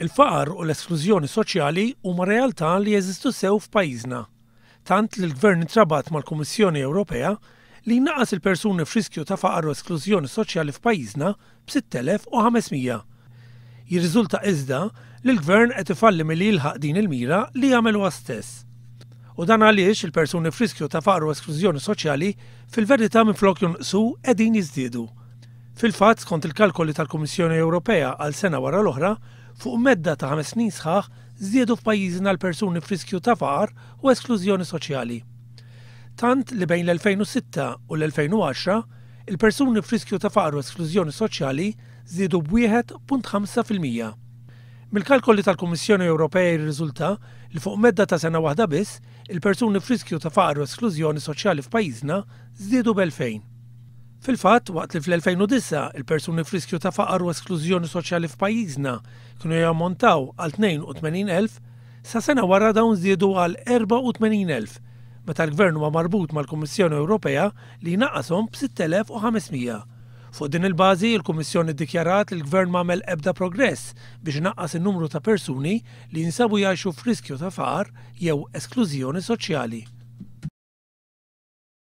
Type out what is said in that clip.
Il-faqar u l-esklużjoni soċjali huma realtà li jeżistu sew f'pajjiżna. Tant li l-Gvern intrabat mal-Kummissjoni Ewropea li jnaqqas il-persuni f'riskju ta' faqar u esklużjoni soċjali f'pajjiżna b'6,500. Jirriżulta iżda li l-Gvern qed ifalli milli jilħaq din il-mira li jagħmel huwa stess. U dan għaliex il-persuni f'riskju ta' faqar u esklużjoni soċjali fil-verità minflok jonqsu qegħdin jiżdiedu. Fil-fatt skont il-kalkoli tal-Kummissjoni Ewropea għal sena wara l-oħra, fuq medda ta' 5 snin sħaħ żdiedu f'pajjiżna l-persuni f'riskju ta' faqar u esklużjoni soċjali. Tant li bejn l-2006 u l-2010 il-persuni f'riskju ta' faqar u esklużjoni soċjali żdiedu b'1.5%. Mill-kalkoli tal-Kummissjoni Ewropea jirriżulta li fuq medda ta' sena waħda biss il-persuni f'riskju ta' faqar u esklużjoni soċjali f'pajjiżna żdiedu b'2000. Fil-fatt, waqt li fl-2009 il-persuni f'riskju ta' faqar u esklużjoni soċjali f'pajjiżna kienu jammontaw għal 82,000, sa sena wara dawn żdiedu għal 84,000, meta l-Gvern huwa marbut mal-Kummissjoni Ewropea li jnaqqashom b'6,500. Fuq din il-bażi, il-Kummissjoni ddikjarat li l-Gvern m'għamel ebda progress biex naqqas in-numru ta' persuni li jinsabu jgħixu f'riskju ta' faqar jew esklużjoni soċjali.